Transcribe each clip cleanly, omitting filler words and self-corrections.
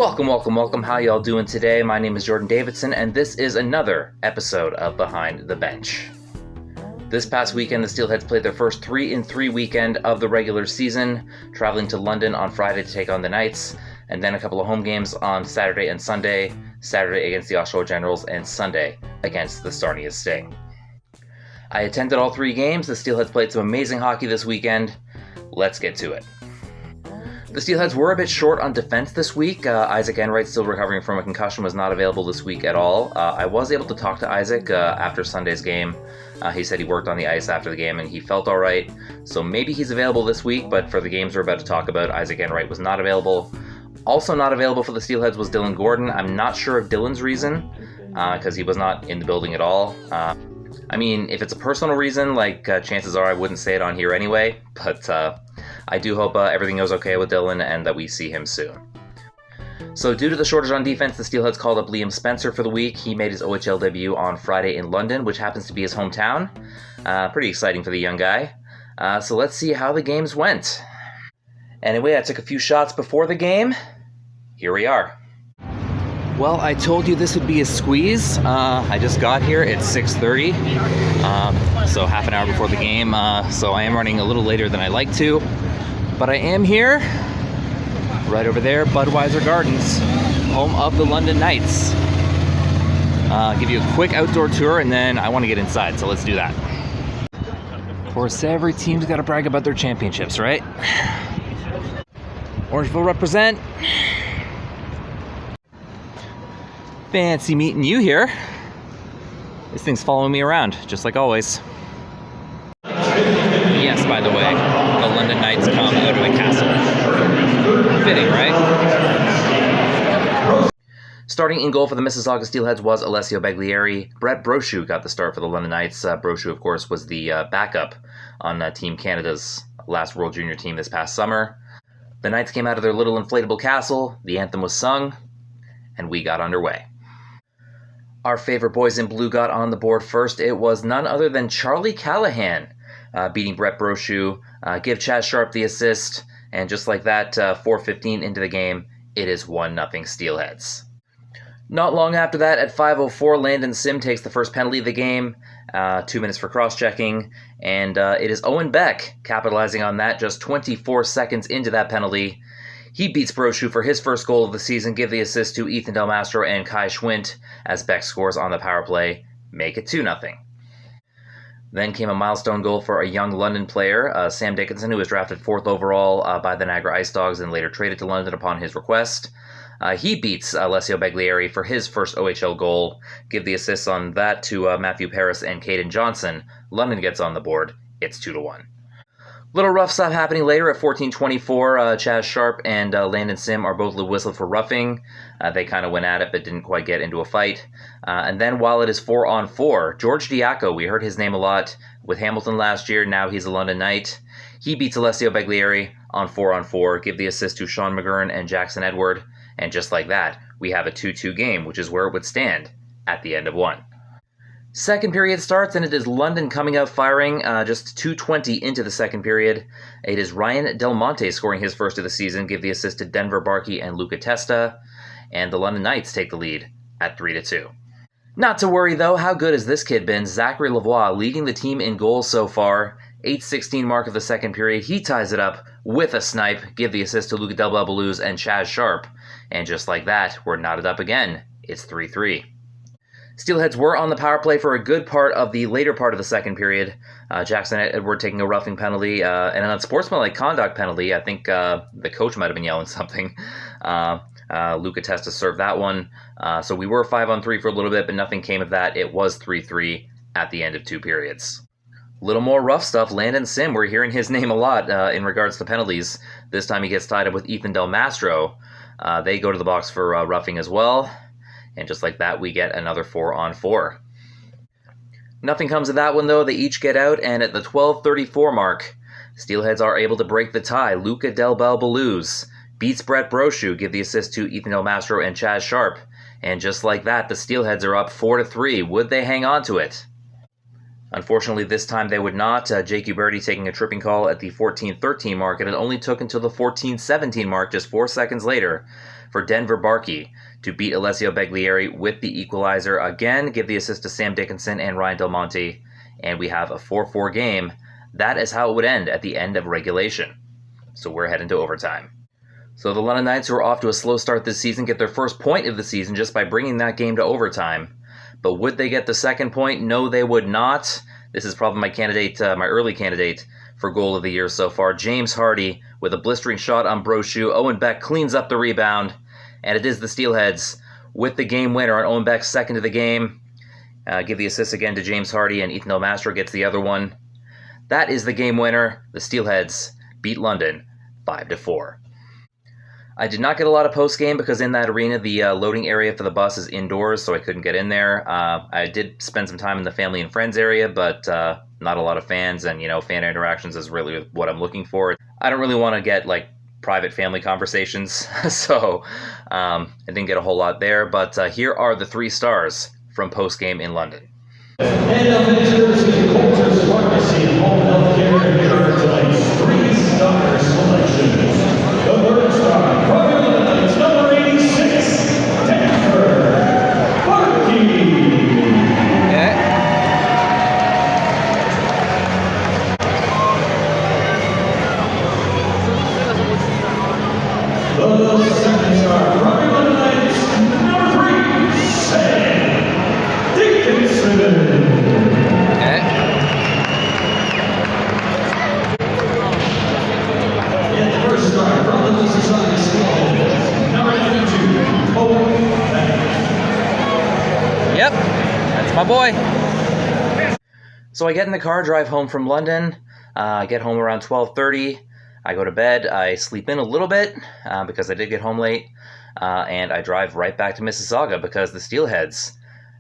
Welcome. How y'all doing today? My name is Jordan Davidson, and this is another episode of Behind the Bench. This past weekend, the Steelheads played their first 3-in-3 weekend of the regular season, traveling to London on Friday to take on the Knights, and then a couple of home games on Saturday and Sunday, Saturday against the Oshawa Generals, and Sunday against the Sarnia Sting. I attended all three games. The Steelheads played some amazing hockey this weekend. Let's get to it. The Steelheads were a bit short on defense this week. Isaac Enright, still recovering from a concussion, was not available this week at all. I was able to talk to Isaac after Sunday's game. He said he worked on the ice after the game and he felt all right. So maybe he's available this week, but for the games we're about to talk about, Isaac Enright was not available. Also not available for the Steelheads was Dylan Gordon. I'm not sure of Dylan's reason, because he was not in the building at all. I mean, if it's a personal reason, chances are I wouldn't say it on here anyway, but I do hope everything goes okay with Dylan and that we see him soon. So due to the shortage on defense, the Steelheads called up Liam Spencer for the week. He made his OHL debut on Friday in London, which happens to be his hometown. Pretty exciting for the young guy. So let's see how the games went. Anyway, I took a few shots before the game. Here we are. Well, I told you this would be a squeeze. I just got here. It's 6:30, so half an hour before the game. So I am running a little later than I like to, but I am here, right over there, Budweiser Gardens, home of the London Knights. Give you a quick outdoor tour, and then I want to get inside, so let's do that. Of course, every team's got to brag about their championships, right? Orangeville represent. Fancy meeting you here. This thing's following me around, just like always. Yes, by the way, the London Knights come out of a castle. Fitting, right? Starting in goal for the Mississauga Steelheads was Alessio Baglieri. Brett Brochu got the start for the London Knights. Brochu, of course, was the backup on Team Canada's last World Junior team this past summer. The Knights came out of their little inflatable castle, the anthem was sung, and we got underway. Our favorite boys in blue got on the board first. It was none other than Charlie CALLAGHAN beating Brett Brochu, give Chaz Sharpe the assist, and just like that, 4:15 into the game, it is 1-0 Steelheads. Not long after that, at 5:04, Landon Sim takes the first penalty of the game, 2 minutes for cross-checking, and it is Owen Beck capitalizing on that just 24 seconds into that penalty. He beats Brochu for his first goal of the season, give the assist to Ethan Del Mastro and Kai SCHWINT as Beck scores on the power play, make it 2-0. Then came a milestone goal for a young London player, Sam Dickinson, who was drafted 4th overall by the Niagara Ice Dogs and later traded to London upon his request. He beats Alessio Baglieri for his first OHL goal, give the assists on that to Matthew Paris and Caden Johnson. London gets on the board, it's 2-1. Little rough stuff happening later at 14:24. Chaz Sharpe and Landon Sim are both whistled for roughing. They kind of went at it but didn't quite get into a fight. And then while it is 4-on-4, George Diaco, we heard his name a lot with Hamilton last year. Now he's a London Knight. He beats Alessio Baglieri on 4-on-4, give the assist to Sean McGurn and Jackson Edward. And just like that, we have a 2-2 game, which is where it would stand at the end of one. Second period starts, and it is London coming out firing just 2:20 into the second period. It is Ryan Del Monte scoring his first of the season, give the assist to Denver Barkey and Luca Testa, and the London Knights take the lead at 3-2. Not to worry, though, how good has this kid been? Zachary Lavoie leading the team in goals so far. 8:16 mark of the second period, he ties it up with a snipe, give the assist to Luca Del Belbaluz and Chaz Sharpe, and just like that, we're knotted up again. It's 3-3. Steelheads were on the power play for a good part of the later part of the second period. Jackson Edward taking a roughing penalty and an unsportsmanlike conduct penalty. I think the coach might have been yelling something. Luca Testa served that one. So we were 5-on-3 for a little bit, but nothing came of that. It was 3-3 at the end of 2 periods. Little more rough stuff. Landon Sim, we're hearing his name a lot in regards to penalties. This time he gets tied up with Ethan Del Mastro. They go to the box for roughing as well. And just like that, we get another 4-on-4. Nothing comes of that one, though. They each get out, and at the 12:34 mark, Steelheads are able to break the tie. Luca Del Belbaluz beats Brett Brochu, give the assist to Ethan Del Mastro and Chaz Sharpe. And just like that, the Steelheads are up 4-3. Would they hang on to it? Unfortunately, this time they would not. Jake UBERTI taking a tripping call at the 14-13 mark, and it only took until the 14-17 mark, just 4 seconds later, for Denver Barkey to beat Alessio Beglieri with the equalizer. Again, give the assist to Sam Dickinson and Ryan Del Monte, and we have a 4-4 game. That is how it would end at the end of regulation. So we're heading to overtime. So the London Knights, who are off to a slow start this season, get their first point of the season just by bringing that game to overtime. But would they get the second point? No, they would not. This is probably my candidate, my early candidate for goal of the year so far. James Hardie with a blistering shot on Brochu. Owen Beck cleans up the rebound, and it is the Steelheads with the game winner on Owen Beck's second of the game. Give the assist again to James Hardie, and Ethan Del Mastro gets the other one. That is the game winner. The Steelheads beat London 5-4. I did not get a lot of post-game because in that arena, the loading area for the bus is indoors, so I couldn't get in there. I did spend some time in the family and friends area, but not a lot of fans, and, fan interactions is really what I'm looking for. I don't really want to get, private family conversations, so I didn't get a whole lot there, but here are the 3 stars from post-game in London. And the visitors in Coulter's Pharmacy and Home Healthcare Insurance 3-star selections. The first star, Royal Knights, number 86, Denver Barkey. The second star, Royal Knights, number 3, Sam Dickinson. And the first star from the Mississauga Steelheads, number 92, OWEN. Yep, that's my boy. So I get in the car, drive home from London. I get home around 12:30. I go to bed. I sleep in a little bit because I did get home late. And I drive right back to Mississauga because the Steelheads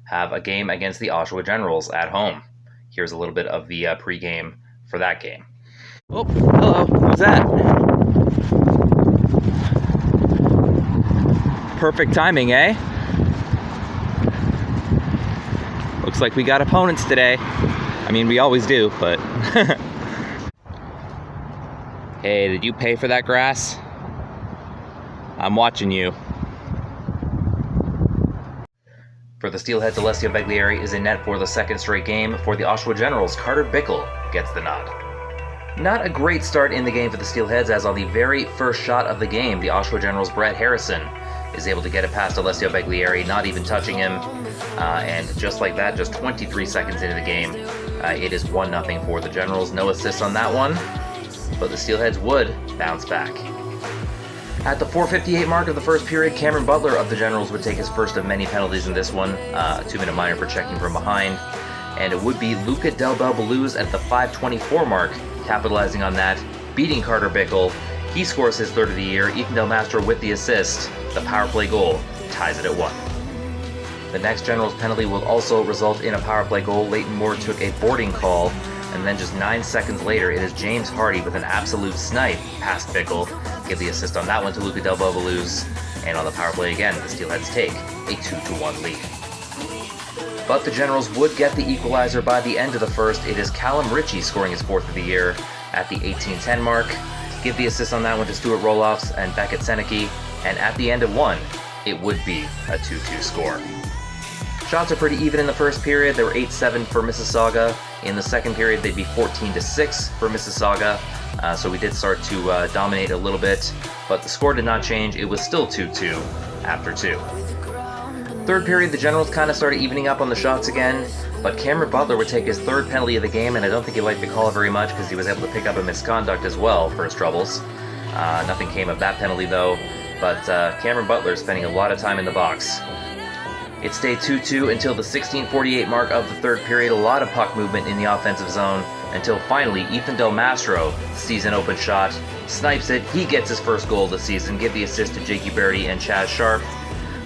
have a game against the Oshawa Generals at home. Here's a little bit of the pregame for that game. Oh, hello. Who's that? Perfect timing, eh? Looks like we got opponents today. I mean, we always do, but... Hey, did you pay for that grass? I'm watching you. For the Steelheads, Alessio Beglieri is in net for the second straight game. For the Oshawa Generals, Carter Bickle gets the nod. Not a great start in the game for the Steelheads, as on the very first shot of the game, the Oshawa Generals' Brett Harrison is able to get it past Alessio Beglieri, not even touching him. And just like that, just 23 seconds into the game, it is 1-0 for the Generals. No assists on that one, but the Steelheads would bounce back. At the 4:58 mark of the first period, Cameron Butler of the Generals would take his first of many penalties in this one, a 2-minute minor for checking from behind, and it would be Luca Del Belbaluz at the 5:24 mark, capitalizing on that, beating Carter Bickle. He scores his third of the year. Ethan Del Mastro with the assist. The power play goal ties it at 1. The next Generals penalty will also result in a power play goal. Leighton Moore took a boarding call, and then just 9 seconds later, it is James Hardie with an absolute snipe past Bickle. Give the assist on that one to Luca Del Belbaluz, and on the power play again, the Steelheads take a 2-1 lead. But the Generals would get the equalizer by the end of the first. It is Callum Ritchie scoring his fourth of the year at the 18:10 mark. Give the assist on that one to Stuart Roloffs and Beckett Seneke, and at the end of 1, it would be a 2-2 score. Shots are pretty even in the first period. They were 8-7 for Mississauga. In the second period, they'd be 14-6 for Mississauga. So we did start to dominate a little bit, but the score did not change. It was still 2-2 after 2. Third period, the Generals kind of started evening up on the shots again, but Cameron Butler would take his third penalty of the game, and I don't think he liked the call very much because he was able to pick up a misconduct as well for his troubles. Nothing came of that penalty though, but Cameron Butler spending a lot of time in the box. It stayed 2-2 until the 16:48 mark of the third period. A lot of puck movement in the offensive zone until finally Ethan Del Mastro, season open shot, snipes it. He gets his first goal of the season. Give the assist to Jake UBERTI and Chaz Sharpe.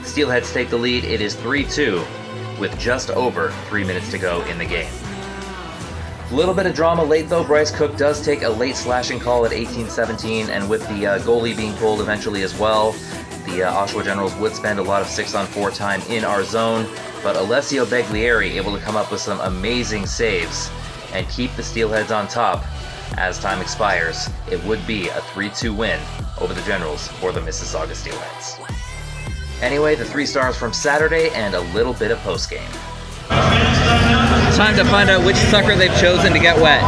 The Steelheads take the lead. It is 3-2 with just over 3 minutes to go in the game. A little bit of drama late though. Bryce Cook does take a late slashing call at 18:17, and with the goalie being pulled eventually as well, The Oshawa Generals would spend a lot of 6-on-4 time in our zone, but Alessio Beglieri able to come up with some amazing saves and keep the Steelheads on top. As time expires, it would be a 3-2 win over the Generals for the Mississauga Steelheads. Anyway, the 3 stars from Saturday and a little bit of postgame. Time to find out which sucker they've chosen to get wet.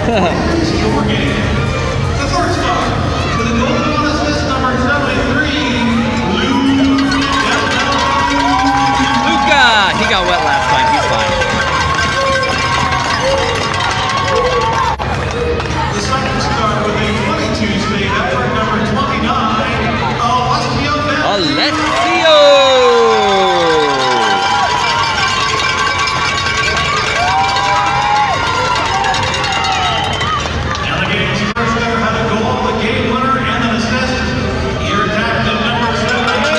The first star, with a golden one assist number 73, Luca! He got wet last time, he's fine. The second star with a 22 speed effort number 29, Alessio! Alleghan's first ever had a goal, the game winner, and an assist. Your captain number 77.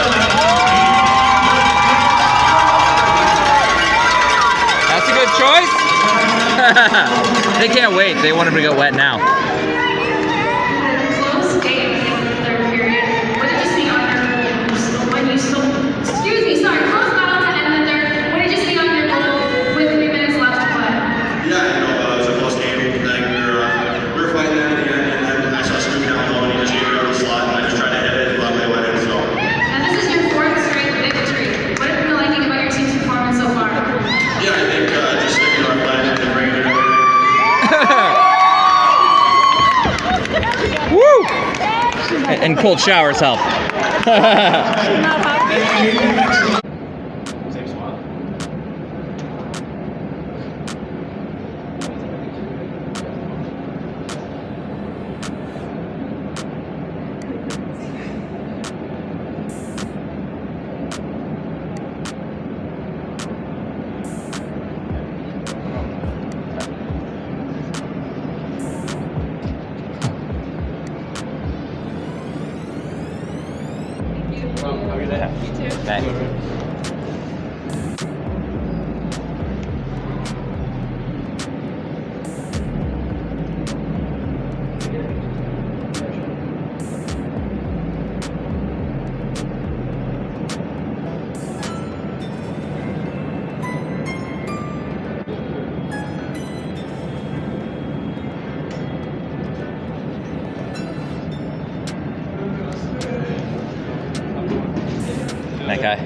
That's a good choice. They can't wait. They want him to get wet now. Close game in the third period. Would it just be under when you still, excuse me, sorry, close battle to end the third. Would it just be under goal with 3 minutes left to play? Yeah, it was a close game. Like we were fighting at the end, and then I saw Scooby down low, and he just gave me out the slot, and I just tried to hit it, and luckily it went in. So And this is your 4th straight victory. What have you been liking about your team's performance so far? yeah, I think just sticking to our plan and bringing it everything. Woo! And cold showers help. Thanks. That guy.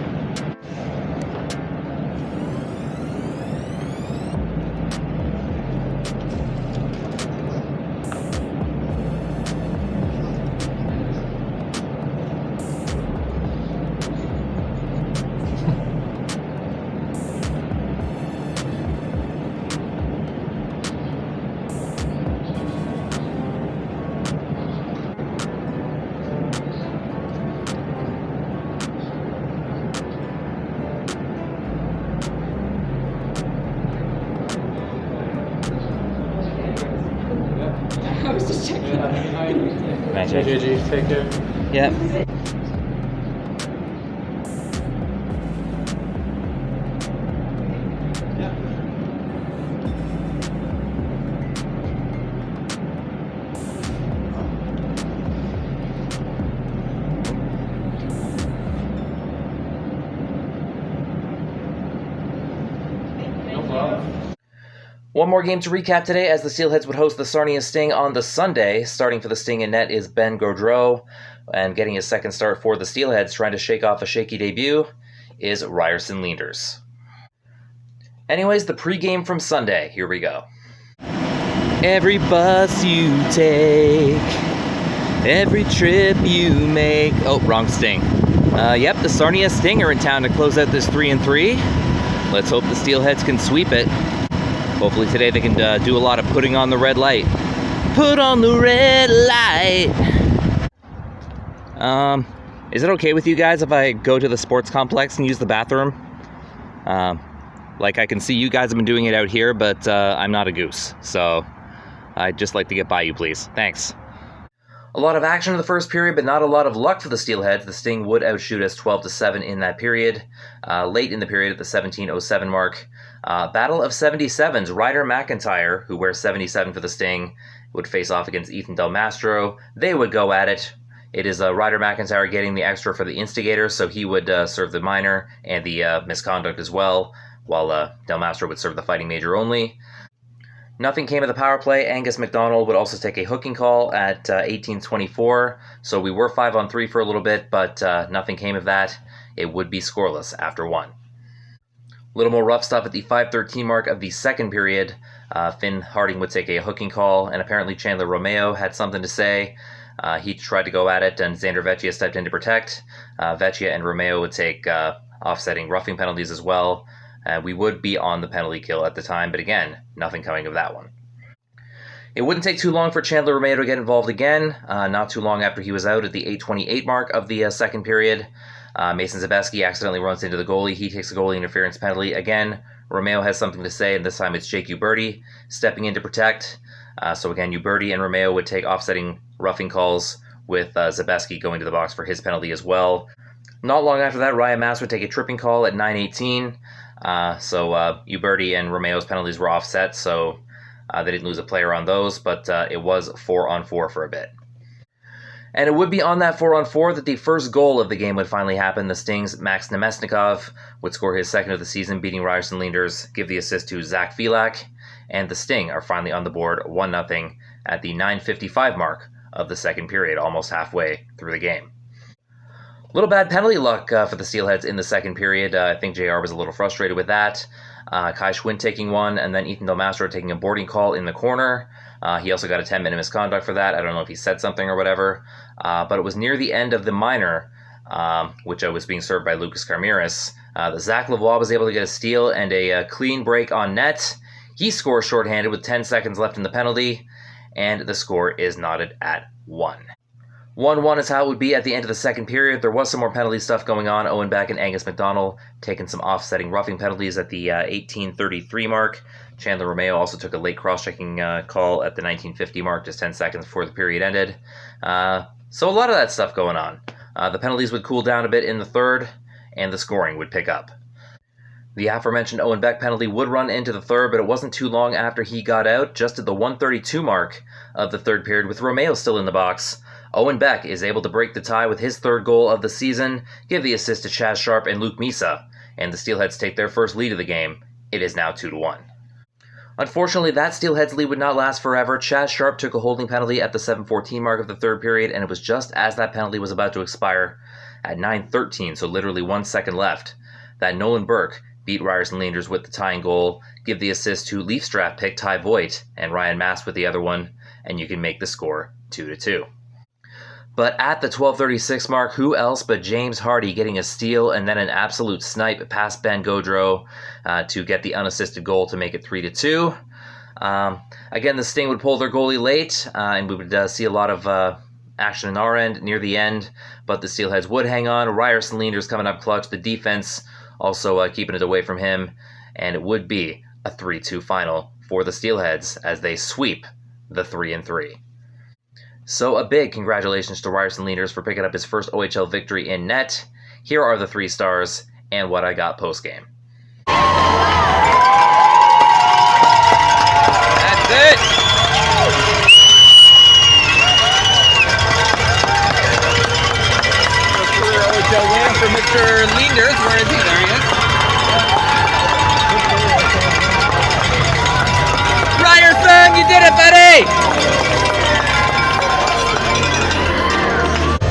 I was just checking. Magic. GG, take care. Yep. No problem. One more game to recap today, as the Steelheads would host the Sarnia Sting on the Sunday. Starting for the Sting in net is Ben Gaudreau, and getting his second start for the Steelheads, trying to shake off a shaky debut, is Ryerson Leanders. Anyways, the pregame from Sunday. Here we go. Every bus you take, every trip you make. Oh, wrong Sting. Yep, the Sarnia Sting are in town to close out this 3-3. Let's hope the Steelheads can sweep it. Hopefully today they can do a lot of putting on the red light. Put on the red light. Is it okay with you guys if I go to the sports complex and use the bathroom? Like, I can see you guys have been doing it out here, but I'm not a goose. So I'd just like to get by you, please. Thanks. A lot of action in the first period, but not a lot of luck for the Steelheads. The Sting would outshoot us 12-7 in that period. Late in the period at the 17:07 mark. Battle of 77s. Ryder McIntyre, who wears 77 for the Sting, would face off against Ethan Del Mastro. They would go at it. It is Ryder McIntyre getting the extra for the instigator, so he would serve the minor and the misconduct as well, while Del Mastro would serve the fighting major only. Nothing came of the power play. Angus MacDonald would also take a hooking call at 18:24, so we were 5-on-3 for a little bit, but nothing came of that. It would be scoreless after 1. A little more rough stuff at the 5:13 mark of the second period. Finn Harding would take a hooking call, and apparently Chandler Romeo had something to say. He tried to go at it, and Xander Vecchia stepped in to protect. Vecchia and Romeo would take offsetting roughing penalties as well. We would be on the penalty kill at the time, but again, nothing coming of that one. It wouldn't take too long for Chandler Romeo to get involved again, not too long after he was out at the 8:28 mark of the second period. Mason Zabeski accidentally runs into the goalie. He takes a goalie interference penalty. Again, Romeo has something to say, and this time it's Jake UBERTI stepping in to protect. So again, UBERTI and Romeo would take offsetting roughing calls, with Zabeski going to the box for his penalty as well. Not long after that, Ryan Mass would take a tripping call at 9:18. So UBERTI and Romeo's penalties were offset, so they didn't lose a player on those, but it was 4-on-4 for a bit. And it would be on that 4-on-4 that the first goal of the game would finally happen. The Sting's Max Nemesnikov would score his second of the season, beating Ryerson Leanders, give the assist to Zach Filak, and the Sting are finally on the board 1-0 at the 9:55 mark of the second period, almost halfway through the game. Little bad penalty luck for the Steelheads in the second period. I think JR was a little frustrated with that. Kai SCHWINT taking one, and then Ethan Del Mastro taking a boarding call in the corner. He also got a 10-minute misconduct for that. I don't know if he said something or whatever. But it was near the end of the minor, which was being served by Lucas Carmiris. The Zach Lavoie was able to get a steal and a clean break on net. He scores shorthanded with 10 seconds left in the penalty, and the score is knotted at 1. 1-1 is how it would be at the end of the second period. There was some more penalty stuff going on. Owen Beck and Angus MacDonald taking some offsetting roughing penalties at the 18:33 mark. Chandler Romeo also took a late cross-checking call at the 19:50 mark, just 10 seconds before the period ended. So a lot of that stuff going on. The penalties would cool down a bit in the third, and the scoring would pick up. The aforementioned Owen Beck penalty would run into the third, but it wasn't too long after he got out, just at the 1:32 mark of the third period, with Romeo still in the box. Owen Beck is able to break the tie with his third goal of the season, give the assist to Chaz Sharpe and Luke MISA, and the Steelheads take their first lead of the game. It is now 2-1. Unfortunately, that Steelheads lead would not last forever. Chaz Sharpe took a holding penalty at the 7:14 mark of the third period, and it was just as that penalty was about to expire at 9:13, so literally 1 second left, that Nolan Burke beat Ryerson Leanders with the tying goal, give the assist to Leafs draft pick Ty Voigt and Ryan Mass with the other one, and you can make the score 2-2. But at the 12:36 mark, who else but James Hardie getting a steal and then an absolute snipe past Ben Gaudreau to get the unassisted goal to make it 3-2. Again, the Sting would pull their goalie late, and we would see a lot of action in our end near the end, but the Steelheads would hang on. Ryerson Leanders coming up clutch, the defense also keeping it away from him, and it would be a 3-2 final for the Steelheads as they sweep the 3-3. So a big congratulations to Ryerson Leanders for picking up his first OHL victory in net. Here are the 3 stars and what I got post-game. That's it! OHL win for Mr. Leanders. Where is he? There he is. Ryerson, you did it, buddy!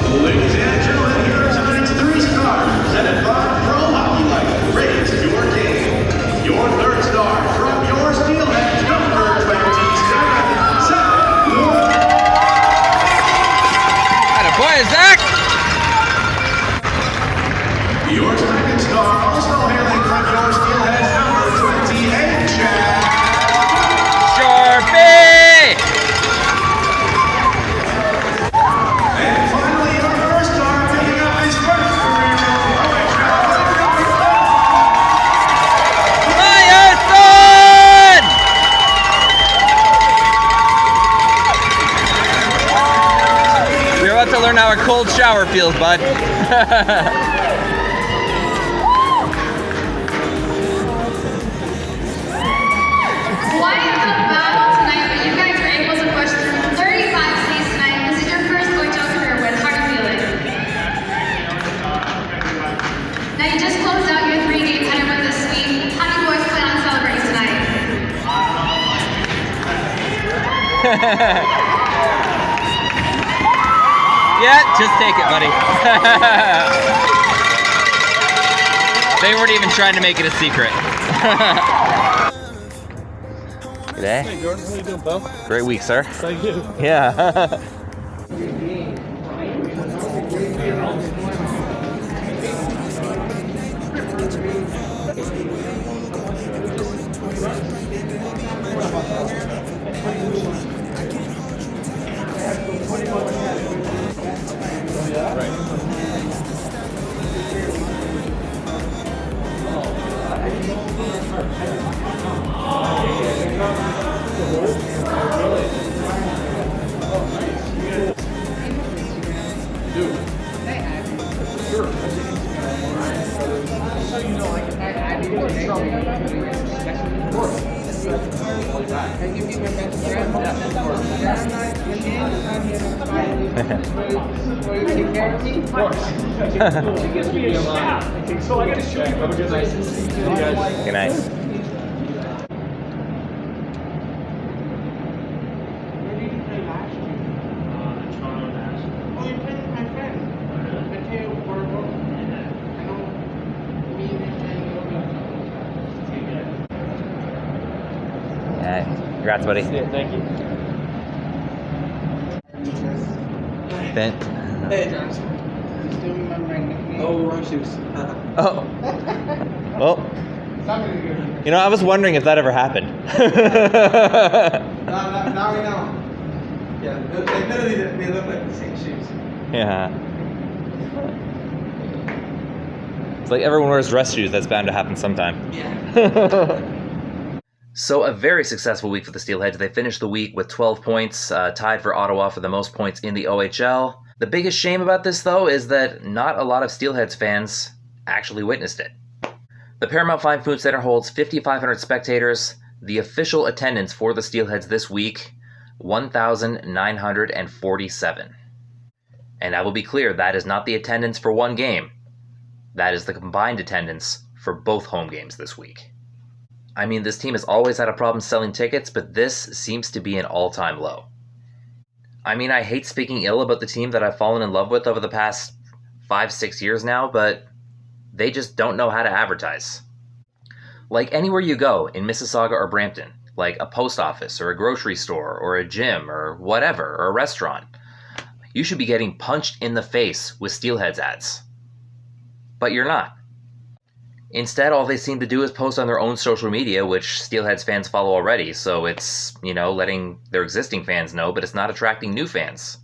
Ladies and gentlemen, here are tonight's 3 stars, presented by Pro Hockey Life. Raise your game. Your 3rd star from your Steelheads, number 27, Zach. Attaboy, Zach! Your 2nd star, also hailing from your Steelheads, number 28, Chad. Sharpe! And finally, your 1st star, picking up his first career goal, Ryerson! You're about to learn how a cold shower feels, bud. Quite the battle tonight, but you guys were able to push through 35 saves tonight. This is your first OHL career win. How do you Yeah, just take it, buddy. They weren't even trying to make it a secret. G'day. Hey Jordan, how you doing, pal? Great week, sir. Thank you. Yeah. So I got to show you. Have a good night. See you guys. Good night. Congrats, buddy. Yeah, thank you. Ben. Hey, still remembering me. Oh, wrong shoes. Oh. Well, you know, I was wondering if that ever happened. Now we know. Yeah, literally they look like the same shoes. Yeah. It's like everyone wears dress shoes. That's bound to happen sometime. Yeah. So a very successful week for the Steelheads. They finished the week with 12 points, tied for Ottawa for the most points in the OHL. The biggest shame about this, though, is that not a lot of Steelheads fans actually witnessed it. The Paramount Fine Food Center holds 5,500 spectators. The official attendance for the Steelheads this week, 1,947. And I will be clear, that is not the attendance for one game. That is the combined attendance for both home games this week. I mean, this team has always had a problem selling tickets, but this seems to be an all-time low. I mean, I hate speaking ill about the team that I've fallen in love with over the past 5-6 years now, but they just don't know how to advertise. Like anywhere you go in Mississauga or Brampton, like a post office or a grocery store or a gym or whatever, or a restaurant, you should be getting punched in the face with Steelheads ads. But you're not. Instead, all they seem to do is post on their own social media, which Steelheads fans follow already, so it's, you know, letting their existing fans know, but it's not attracting new fans.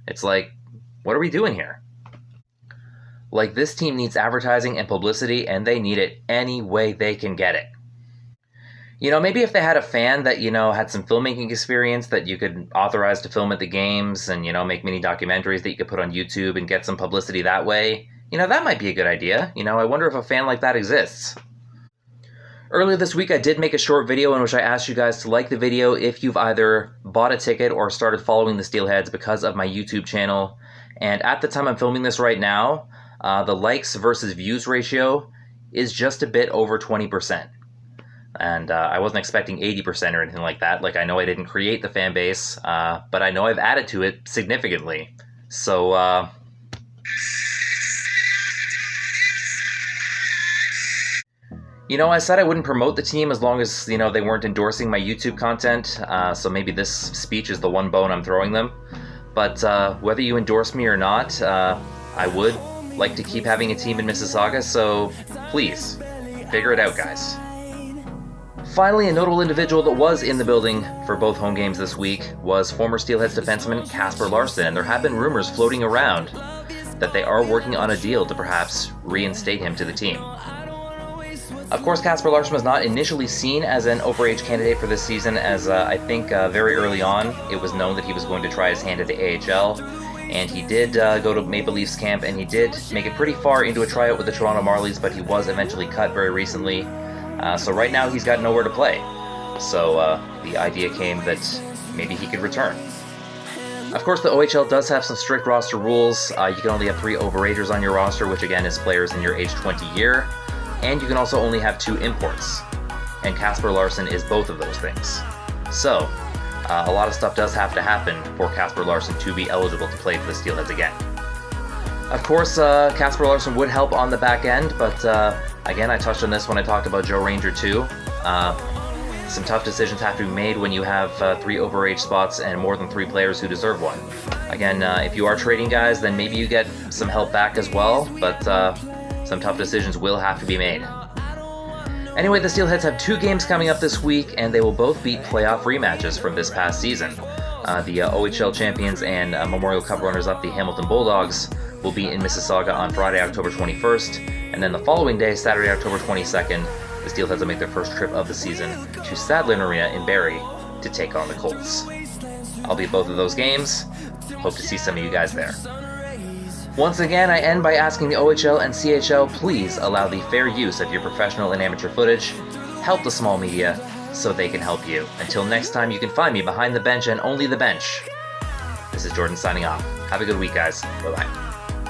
It's like, what are we doing here? Like, this team needs advertising and publicity, and they need it any way they can get it. You know, maybe if they had a fan that, you know, had some filmmaking experience that you could authorize to film at the games and, you know, make mini documentaries that you could put on YouTube and get some publicity that way, you know, that might be a good idea. You know, I wonder if a fan like that exists. Earlier this week, I did make a short video in which I asked you guys to like the video if you've either bought a ticket or started following the Steelheads because of my YouTube channel. And at the time I'm filming this right now, the likes versus views ratio is just a bit over 20%. And I wasn't expecting 80% or anything like that. Like, I know I didn't create the fan base, but I know I've added to it significantly. So, you know, I said I wouldn't promote the team as long as, you know, they weren't endorsing my YouTube content, so maybe this speech is the one bone I'm throwing them. But whether you endorse me or not, I would like to keep having a team in Mississauga, so please, figure it out, guys. Finally, a notable individual that was in the building for both home games this week was former Steelheads defenseman Kasper Larsson, and there have been rumors floating around that they are working on a deal to perhaps reinstate him to the team. Of course, Kasper Larsson was not initially seen as an overage candidate for this season, as I think very early on it was known that he was going to try his hand at the AHL, and he did go to Maple Leafs camp, and he did make it pretty far into a tryout with the Toronto Marlies, but he was eventually cut very recently. So right now he's got nowhere to play. So the idea came that maybe he could return. Of course, the OHL does have some strict roster rules. You can only have 3 overagers on your roster, which again is players in your age 20 year. And you can also only have 2 imports. And Kasper Larsson is both of those things. So, A lot of stuff does have to happen for Casper Larsson to be eligible to play for the Steelheads again. Of course, Casper Larsson would help on the back end, but again, I touched on this when I talked about Joe Ranger too. Some tough decisions have to be made when you have 3 overage spots and more than 3 players who deserve one. Again, if you are trading guys, then maybe you get some help back as well, but some tough decisions will have to be made. Anyway, the Steelheads have 2 games coming up this week, and they will both beat playoff rematches from this past season. The OHL champions and Memorial Cup runners-up, the Hamilton Bulldogs, will be in Mississauga on Friday, October 21st, and then the following day, Saturday, October 22nd, the Steelheads will make their first trip of the season to Sadler Arena in Barrie to take on the Colts. I'll be at both of those games. Hope to see some of you guys there. Once again, I end by asking the OHL and CHL please allow the fair use of your professional and amateur footage. Help the small media so they can help you. Until next time, you can find me behind the bench and only the bench. This is Jordan signing off. Have a good week, guys. Bye-bye.